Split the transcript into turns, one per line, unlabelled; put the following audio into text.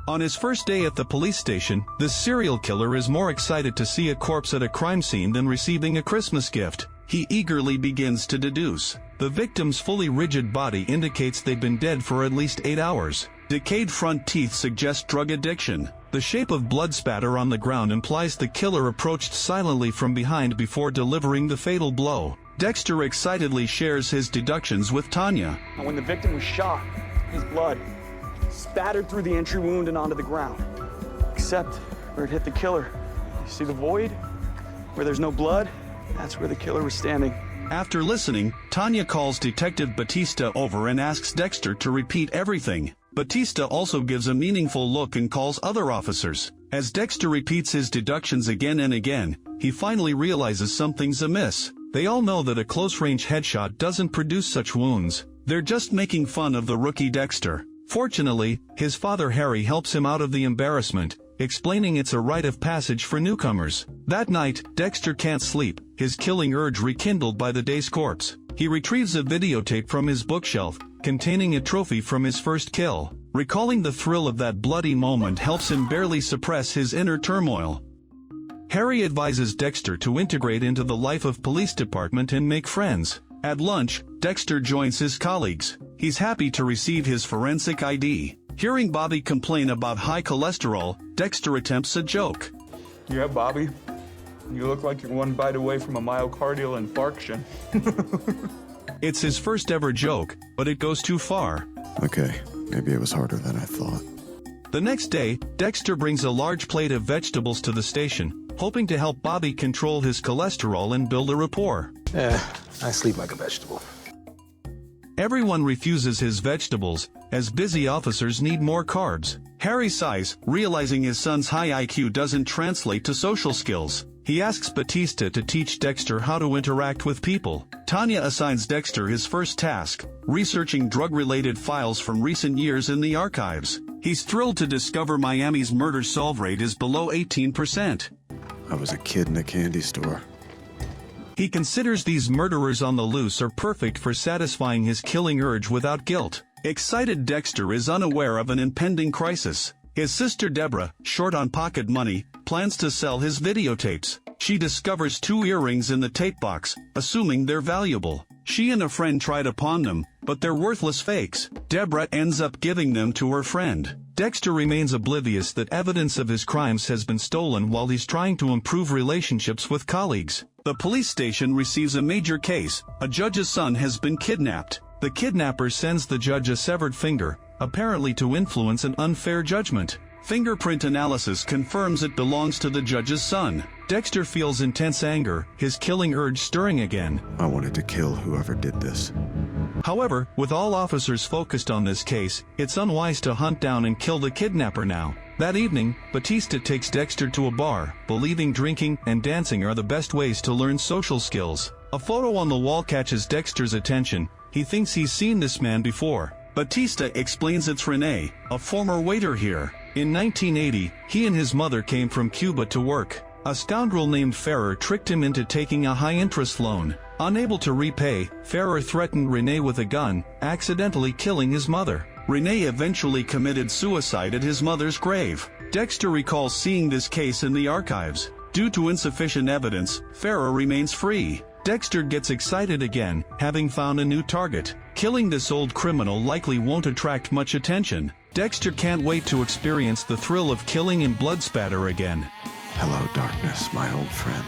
On his first day at the police station, the serial killer is more excited to see a corpse at a crime scene than receiving a Christmas gift. He eagerly begins to deduce. The victim's fully rigid body indicates they've been dead for at least 8 hours. Decayed front teeth suggest drug addiction. The shape of blood spatter on the ground implies the killer approached silently from behind before delivering the fatal blow. Dexter excitedly shares his deductions with Tanya.
When the victim was shot, his blood spattered through the entry wound and onto the ground. Except where it hit the killer. You see the void? Where there's no blood, that's where the killer was standing.
After listening, Tanya calls Detective Batista over and asks Dexter to repeat everything. Batista also gives a meaningful look and calls other officers. As Dexter repeats his deductions again and again, he finally realizes something's amiss. They all know that a close-range headshot doesn't produce such wounds. They're just making fun of the rookie Dexter. Fortunately, his father Harry helps him out of the embarrassment, explaining it's a rite of passage for newcomers. That night, Dexter can't sleep, his killing urge rekindled by the day's corpse. He retrieves a videotape from his bookshelf, containing a trophy from his first kill. Recalling the thrill of that bloody moment helps him barely suppress his inner turmoil. Harry advises Dexter to integrate into the life of police department and make friends. At lunch, Dexter joins his colleagues. He's happy to receive his forensic ID. Hearing Bobby complain about high cholesterol, Dexter attempts a joke.
Yeah, Bobby. You look like you're one bite away from a myocardial infarction.
It's his first ever joke, but it goes too far.
Okay, maybe it was harder than I thought.
The next day, Dexter brings a large plate of vegetables to the station, hoping to help Bobby control his cholesterol and build a rapport.
I sleep like a vegetable.
Everyone refuses his vegetables, as busy officers need more carbs. Harry sighs, realizing his son's high IQ doesn't translate to social skills. He asks Batista to teach Dexter how to interact with people. Tanya assigns Dexter his first task, researching drug-related files from recent years in the archives. He's thrilled to discover Miami's murder solve rate is below 18%.
I was a kid in a candy store.
He considers these murderers on the loose are perfect for satisfying his killing urge without guilt. Excited Dexter is unaware of an impending crisis. His sister Deborah, short on pocket money, plans to sell his videotapes. She discovers 2 earrings in the tape box, assuming they're valuable. She and a friend try to pawn them, but they're worthless fakes. Deborah ends up giving them to her friend. Dexter remains oblivious that evidence of his crimes has been stolen while he's trying to improve relationships with colleagues. The police station receives a major case. A judge's son has been kidnapped. The kidnapper sends the judge a severed finger, apparently to influence an unfair judgment. Fingerprint analysis confirms it belongs to the judge's son. Dexter feels intense anger, his killing urge stirring again.
I wanted to kill whoever did this.
However, with all officers focused on this case, it's unwise to hunt down and kill the kidnapper now. That evening, Batista takes Dexter to a bar, believing drinking and dancing are the best ways to learn social skills. A photo on the wall catches Dexter's attention. He thinks he's seen this man before. Batista explains it's Rene, a former waiter here. In 1980, he and his mother came from Cuba to work. A scoundrel named Ferrer tricked him into taking a high-interest loan. Unable to repay, Ferrer threatened Rene with a gun, accidentally killing his mother. Rene eventually committed suicide at his mother's grave. Dexter recalls seeing this case in the archives. Due to insufficient evidence, Ferrer remains free. Dexter gets excited again, having found a new target. Killing this old criminal likely won't attract much attention. Dexter can't wait to experience the thrill of killing and blood spatter again.
Hello, darkness, my old friend.